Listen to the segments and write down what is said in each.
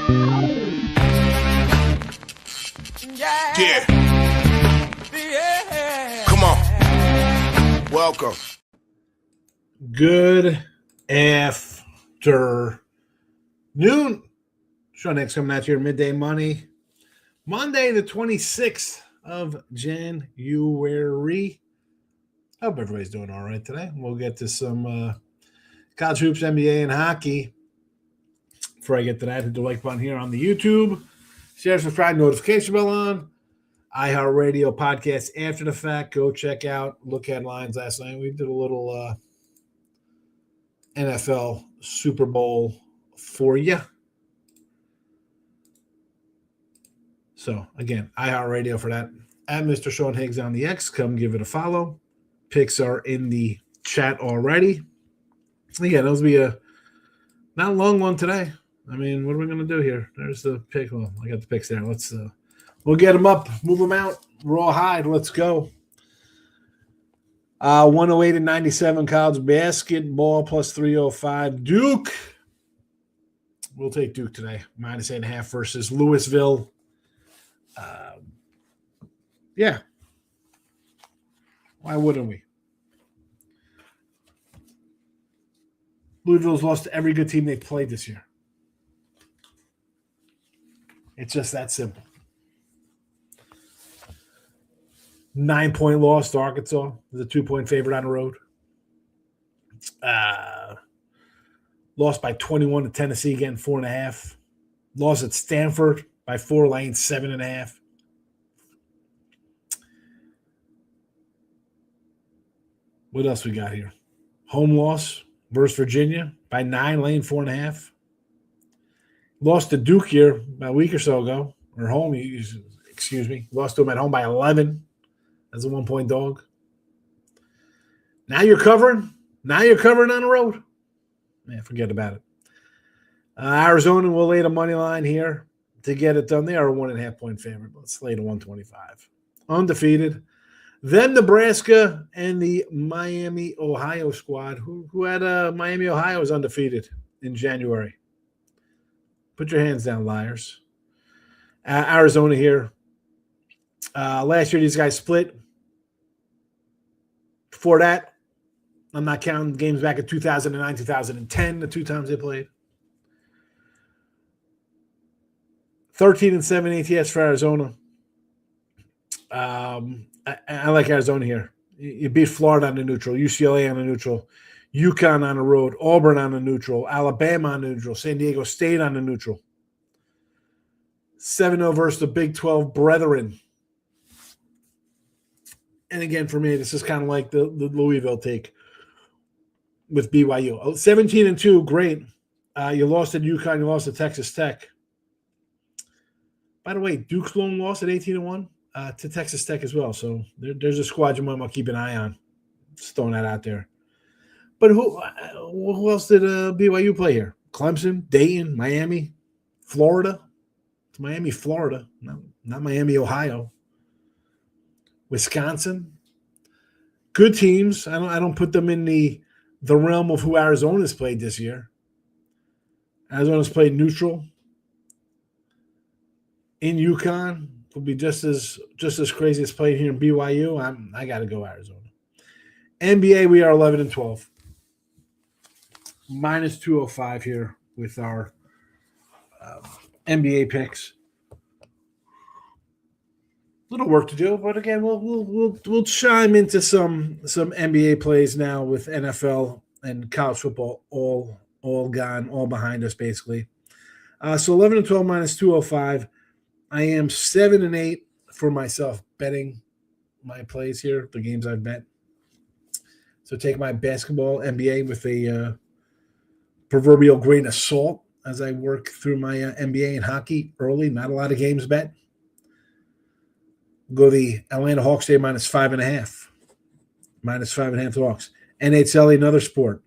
Yeah. Come on. Welcome. Good afternoon. Sean Higgs coming at you, midday money. Monday, the 26th of January. Hope everybody's doing all right today. We'll get to some college hoops, NBA, and hockey. Before I get to that, hit the like button here on the YouTube. Share, subscribe, notification bell on. iHeartRadio podcast after the fact. Go check out Look Headlines last night. We did a little NFL Super Bowl for you. So, again, iHeartRadio for that. At Mr. Sean Higgs on the X. Come give it a follow. Picks are in the chat already. Again, it'll be a not a long one today. I mean, what are we going to do here? There's the pick. Well, I got the picks there. We'll get them up, move them out, rawhide. Let's go. 108 and 97 college basketball plus 305. Duke. We'll take Duke today. -8.5 versus Louisville. Yeah. Why wouldn't we? Louisville's lost to every good team they played this year. It's just that simple. 9-point loss to Arkansas. The 2-point favorite on the road. Lost by 21 to Tennessee, getting 4.5. Lost at Stanford by 4, laying 7.5. What else we got here? Home loss versus Virginia by 9, laying 4.5. Lost to Duke here about a week or so ago, or home, excuse me. Lost to them at home by 11 as a 1-point dog. Now you're covering. Now you're covering on the road. Man, forget about it. Arizona will lay the money line here to get it done. They are a 1.5-point favorite. Let's lay to 125. Undefeated. Then Nebraska and the Miami, Ohio squad, who had Miami, Ohio was undefeated in January. Put your hands down, liars. Arizona here. Last year, these guys split. Before that, I'm not counting games back in 2009, 2010, the 2 times they played. 13-7 ATS for Arizona. I like Arizona here. You beat Florida on the neutral, UCLA on the neutral, UConn on the road, Auburn on the neutral, Alabama on the neutral, San Diego State on the neutral. 7-0 versus the Big 12 brethren. And again, for me, this is kind of like the Louisville take with BYU. 17-2, great. You lost at UConn, you lost at Texas Tech. By the way, Duke's lone loss at 18-1 to Texas Tech as well. So there's a squad you might want to keep an eye on. Just throwing that out there. But who else did BYU play here? Clemson, Dayton, Miami, Florida. It's Miami, Florida, not Miami, Ohio. Wisconsin. Good teams. I don't put them in the realm of who Arizona's played this year. Arizona's played neutral. In UConn will be just as crazy as played here in BYU. I got to go Arizona. NBA, we are 11-12. -205 here with our NBA picks. Little work to do, but again, we'll chime into some NBA plays now with NFL and college football all gone, all behind us basically. So 11-12 -205. I am 7-8 for myself betting my plays here, the games I've bet. So take my basketball NBA with a proverbial grain of salt as I work through my NBA and hockey early. Not a lot of games bet. Go the Atlanta Hawks day -5.5. -5.5 Hawks. NHL, another sport.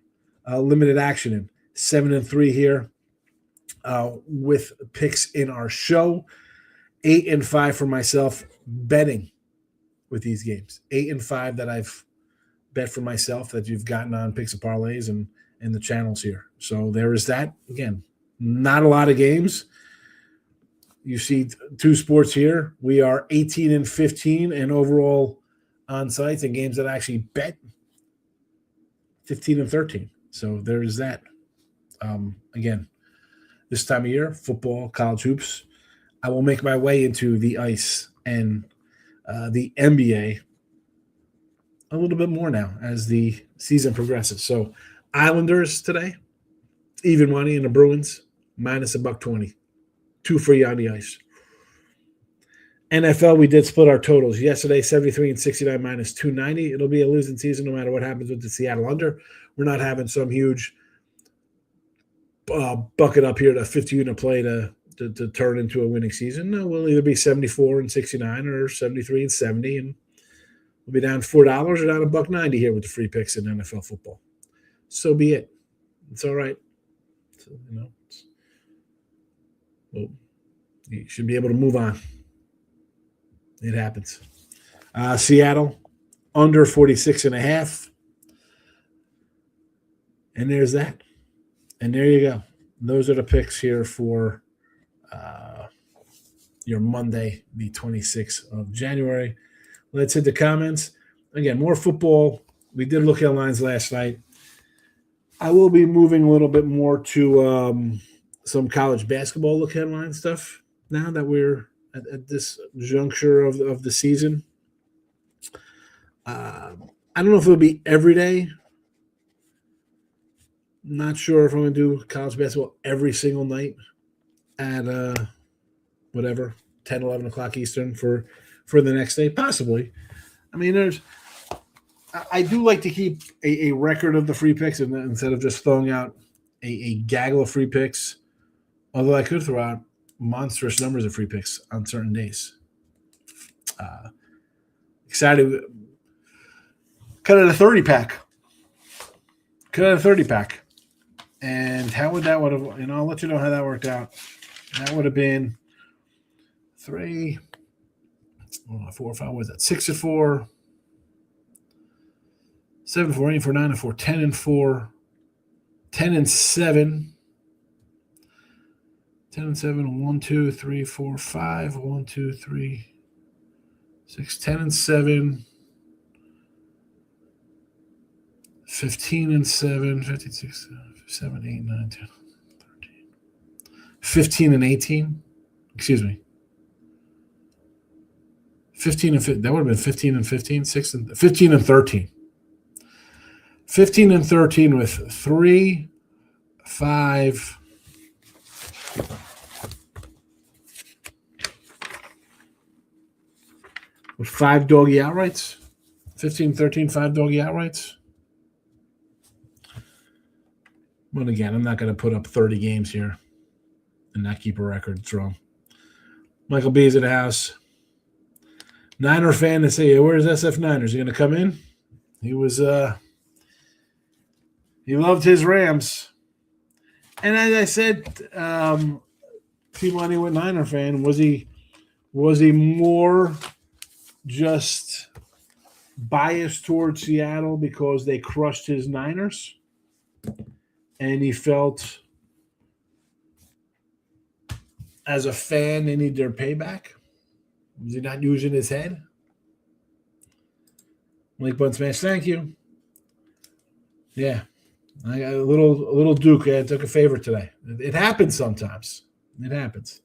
Limited action in 7-3 here with picks in our show. 8-5 for myself betting with these games. 8-5 that I've bet for myself that you've gotten on picks and parlays and the channels here. So there is that. Again, not a lot of games. you see two sports here. We are 18-15 and overall on sites and games that I actually bet 15-13. So there's that. Again, this time of year, football, college hoops. I will make my way into the ice and the NBA a little bit more now as the season progresses. So Islanders today, even money, in the Bruins, minus $1.20. 2 for you on the ice. NFL, we did split our totals. Yesterday, 73-69 minus 290. It'll be a losing season no matter what happens with the Seattle under. We're not having some huge bucket up here to 50-unit play to turn into a winning season. No, we'll either be 74-69 or 73-70, and we'll be down $4 or down $1.90 here with the free picks in NFL football. So be it. It's all right. So, well, you should be able to move on. It happens. Seattle, under 46.5. And there's that. And there you go. Those are the picks here for your Monday, the 26th of January. Let's hit the comments. Again, more football. We did look at lines last night. I will be moving a little bit more to some college basketball look headline stuff now that we're at this juncture of the season. I don't know if it'll be every day. Not sure if I'm going to do college basketball every single night at 10, 11 o'clock Eastern for the next day. Possibly. I mean, I do like to keep a record of the free picks instead of just throwing out a gaggle of free picks, although I could throw out monstrous numbers of free picks on certain days. Excited. Cut out a 30-pack. And how would that have, I'll let you know how that worked out. That would have been 4 or 5, what was that? 6-4, 7-4, 8-4, 9-4, 10-4, 10-7, 10-7, 1, 2, 3, 4, 5, 1, 2, 3, 6, 10-7, 15-7, 15, 6, 7, 8, 9, 10, 13, 15-18. Excuse me. 15-15. That would have been 15-15, 15-13. 15-13 with 3, 5. With 5 doggy outrights. 15-13, 5 doggy outrights. But again, I'm not going to put up 30 games here and not keep a record. It's wrong. Michael B is in the house. Niner fan to say, where's SF Niners? Is he going to come in? He was he loved his Rams. And as I said, T-Money with Niner fan, was he more just biased towards Seattle because they crushed his Niners? And he felt, as a fan, they need their payback? Was he not using his head? Link button smash, thank you. Yeah. I got a little Duke. I took a favor today. It happens sometimes. It happens.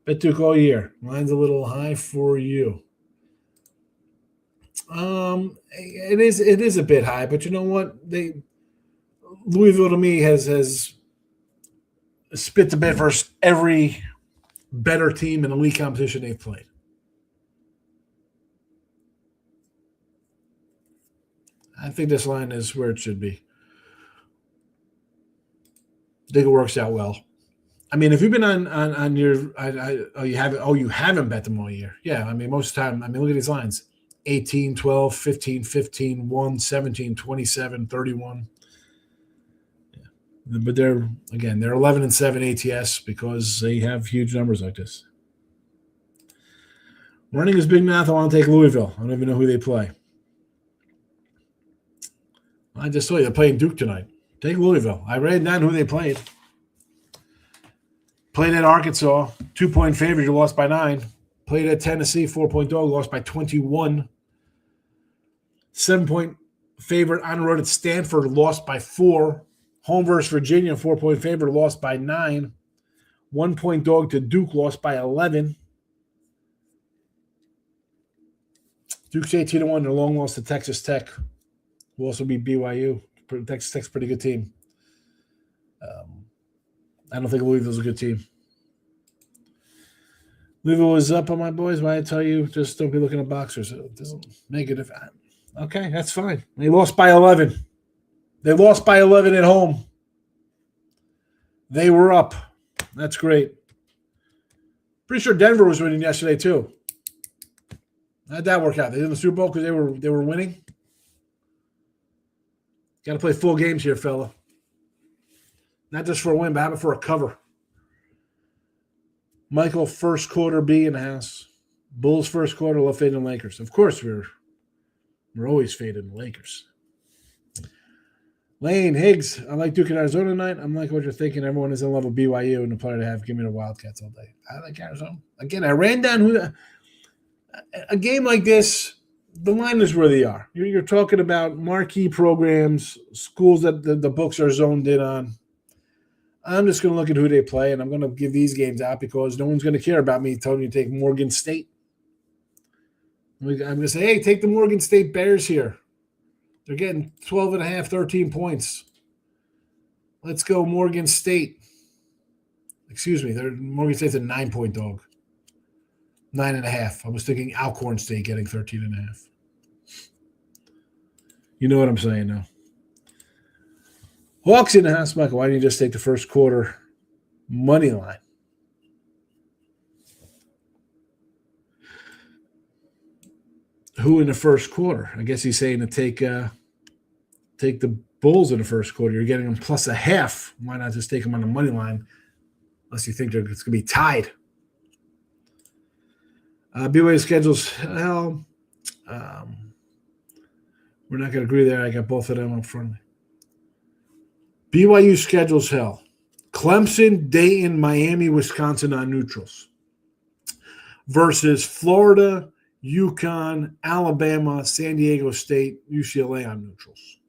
Bet Duke all year. Line's a little high for you. It is a bit high, but you know what? Louisville to me has spit the bed versus every better team in the league competition they've played. I think this line is where it should be. I think it works out well. I mean, if you've been on your you haven't bet them all year. Yeah, I mean, most of the time, look at these lines. 18, 12, 15, 15, 1, 17, 27, 31. Yeah. But they're 11-7 ATS because they have huge numbers like this. Running is big math. I want to take Louisville. I don't even know who they play. I just saw you. They're playing Duke tonight. Take Louisville. I read down who they played. Played at Arkansas, 2-point favorite, you lost by 9. Played at Tennessee, 4-point dog, lost by 21. 7-point favorite on the road at Stanford, lost by 4. Home versus Virginia, 4-point favorite, lost by 9. 1-point dog to Duke, lost by 11. Duke's 18-1, their long loss to Texas Tech. Will also be BYU. Texas Tech's a pretty good team. I don't think Louisville's a good team. Louisville is up on my boys. Why I tell you, just don't be looking at boxers. It doesn't make a difference. Okay, that's fine. They lost by 11. They lost by 11 at home. They were up. That's great. Pretty sure Denver was winning yesterday too. How'd that work out? They did the Super Bowl because they were winning. Got to play full games here, fella. Not just for a win, but have it for a cover. Michael, first quarter B in the house. Bulls first quarter, love fading the Lakers. Of course, we're always fading the Lakers. Lane, Higgs, I like Duke and Arizona tonight. I'm like what you're thinking. Everyone is in love with BYU and the player to have. Give me the Wildcats all day. I like Arizona. Again, I ran down a game like this, the line is where they are. You're talking about marquee programs, schools that the books are zoned in on. I'm just going to look at who they play, and I'm going to give these games out because no one's going to care about me telling you to take Morgan State. I'm going to say, hey, take the Morgan State Bears here. They're getting 12.5, 13 points. Let's go Morgan State. Excuse me, Morgan State's a 9-point dog. 9.5. I was thinking Alcorn State getting 13.5. You know what I'm saying now. Hawks in the house, Michael. Why didn't you just take the first quarter money line? Who in the first quarter? I guess he's saying to take the Bulls in the first quarter. You're getting them plus a half. Why not just take them on the money line? Unless you think it's going to be tied. BYU schedules hell. We're not going to agree there. I got both of them up front. BYU schedules hell. Clemson, Dayton, Miami, Wisconsin on neutrals. Versus Florida, UConn, Alabama, San Diego State, UCLA on neutrals.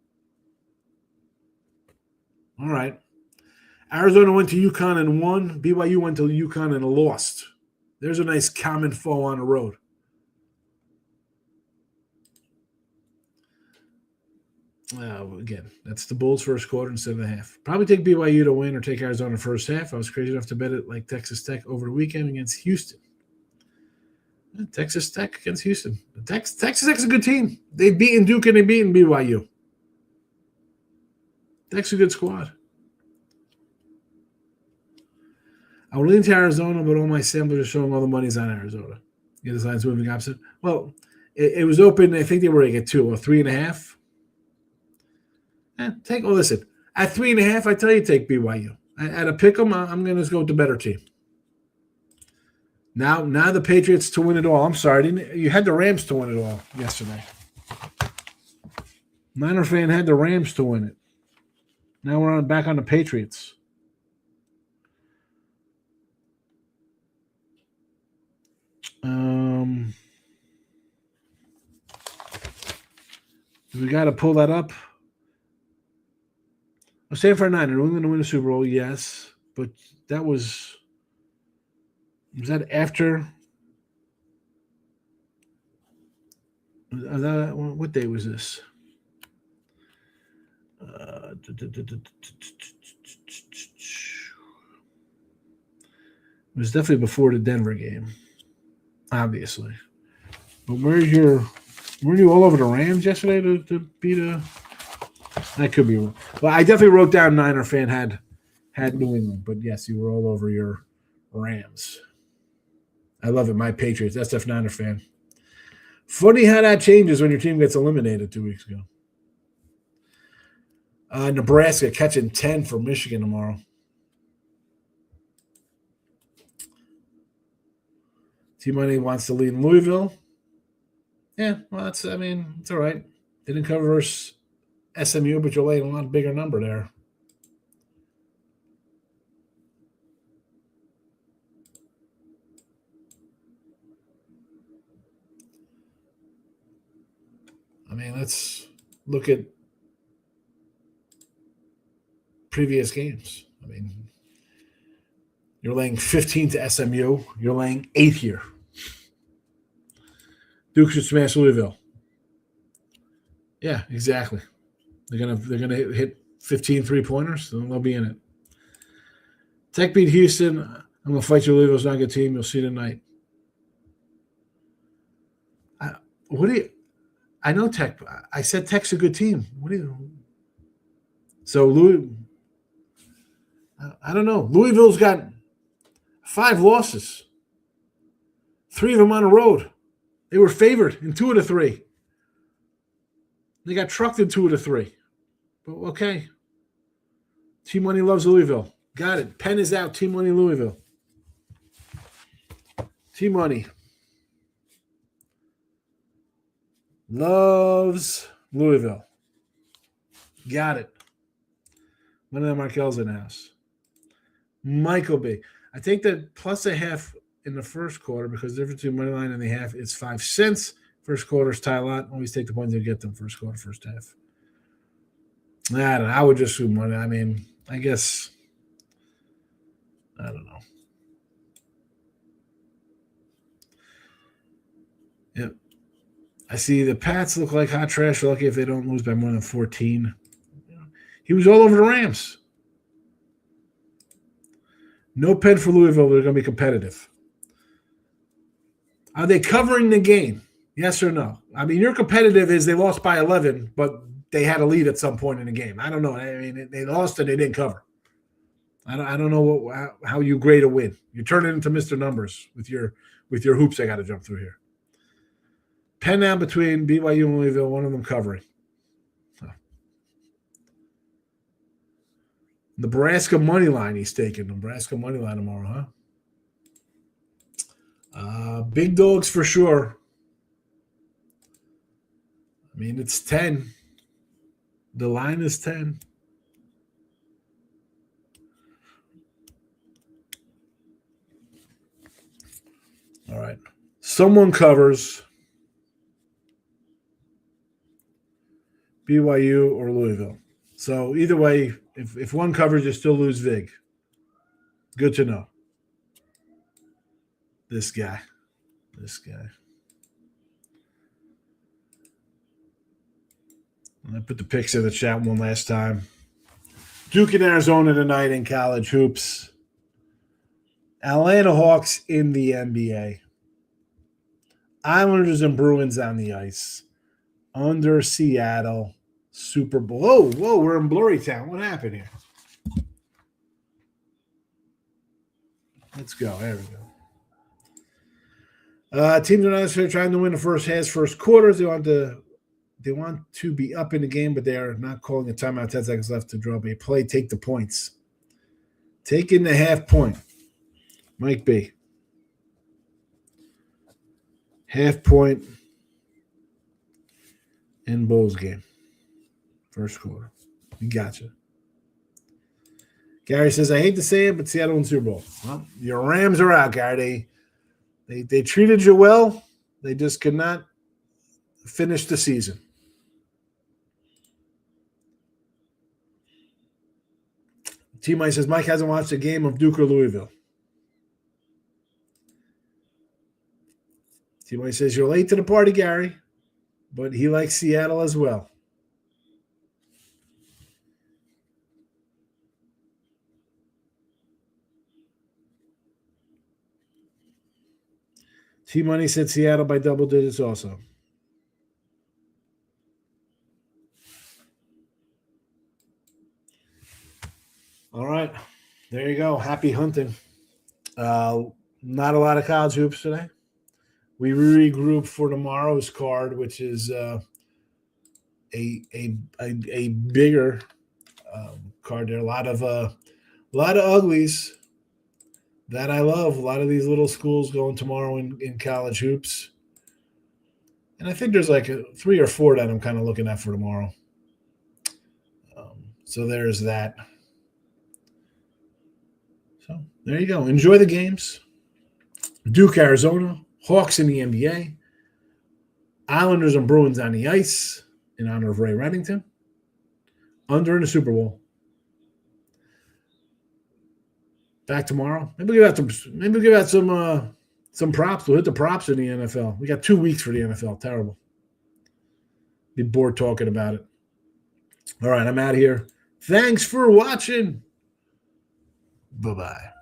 All right. Arizona went to UConn and won. BYU went to UConn and lost. There's a nice common foe on the road. Again, that's the Bulls first quarter instead of the half. Probably take BYU to win or take Arizona first half. I was crazy enough to bet it like Texas Tech over the weekend against Houston. Texas Tech against Houston. Texas Tech's a good team. They've beaten Duke and they've beaten BYU. Tech's a good squad. I would lean to Arizona, but all my samplers are showing all the money's on Arizona. The other side's moving opposite. Well, it was open. I think they were at 2 or 3.5. Listen, at 3.5, I tell you take BYU. At a pick 'em, I'm going to go with the better team. Now the Patriots to win it all. I'm sorry, you had the Rams to win it all yesterday. Niner fan had the Rams to win it. Now we're back on the Patriots. We got to pull that up. I'm saying for a Niner, New England to win the Super Bowl, yes, but that was that after? What day was this? It was definitely before the Denver game, obviously. But weren't you all over the Rams yesterday to beat a? I could be wrong. Well, I definitely wrote down Niner fan had New England, but yes, you were all over your Rams. I love it. My Patriots, SF Niner fan. Funny how that changes when your team gets eliminated 2 weeks ago. Nebraska catching 10 for Michigan tomorrow. T-Money wants to lead in Louisville. Yeah, well, it's all right. They didn't cover versus SMU, but you're laying a lot bigger number there. mean, let's look at previous games. I mean, you're laying 15 to SMU. You're laying 8 here. Duke should smash Louisville. Yeah, exactly. They're gonna hit 15 3-pointers, and they'll be in it. Tech beat Houston. I'm gonna fight you. Louisville's not a good team. You'll see tonight. I know Tech. I said Tech's a good team. So Louis? I don't know. Louisville's got 5 losses. 3 of them on the road. They were favored in 2 of the 3. They got trucked in 2 of the 3. But okay. T-Money loves Louisville. Got it. Pen is out. T-Money Louisville. T-Money loves Louisville. Got it. One of the Markel's in the house. Michael B. I take that plus a half in the first quarter because the difference between money line and the half is 5 cents. First quarter's tie lot. Always take the points and get them first quarter, first half. I don't know. I would just do money. I mean, I guess, I don't know. Yep. I see the Pats look like hot trash. They're lucky if they don't lose by more than 14. He was all over the Rams. No pen for Louisville. They're going to be competitive. Are they covering the game? Yes or no? I mean, your competitive is they lost by 11, but they had a lead at some point in the game. I don't know. I mean, they lost and they didn't cover. I don't know how you grade a win. You turn it into Mr. Numbers with your hoops I got to jump through here. Pen down between BYU and Louisville, one of them covering. Nebraska money line he's taking. Nebraska money line tomorrow, huh? Big dogs for sure. I mean, it's 10. The line is 10. All right. Someone covers BYU or Louisville. So either way, if one covers, you still lose Vig. Good to know. This guy. I put the picks in the chat one last time. Duke and Arizona tonight in college hoops. Atlanta Hawks in the NBA. Islanders and Bruins on the ice. Under Seattle. Super Bowl. Whoa, we're in Blurry Town. What happened here? Let's go. There we go. Teams are not necessarily trying to win the first quarters. They want to be up in the game, but they are not calling a timeout. 10 seconds left to draw up a play. Take the points. Taking the half point. Mike B. Half point in Bulls game. First quarter. We gotcha. Gary says, I hate to say it, but Seattle won Super Bowl. Well, your Rams are out, Gary. They treated you well. They just could not finish the season. T-Mike says, Mike hasn't watched a game of Duke or Louisville. T-Mike says, you're late to the party, Gary, but he likes Seattle as well. T-Money said Seattle by double digits also. All right. There you go. Happy hunting. Not a lot of college hoops today. We regroup for tomorrow's card, which is a bigger card there. A lot of uglies that I love. A lot of these little schools going tomorrow in college hoops. And I think there's like 3 or 4 that I'm kind of looking at for tomorrow. So there's that. So there you go. Enjoy the games. Duke, Arizona. Hawks in the NBA. Islanders and Bruins on the ice. in honor of Ray Reddington. Under in the Super Bowl. Back tomorrow. Maybe we'll give out some props. We'll hit the props in the NFL. We got 2 weeks for the NFL. Terrible. Be bored talking about it. All right, I'm out of here. Thanks for watching. Bye-bye.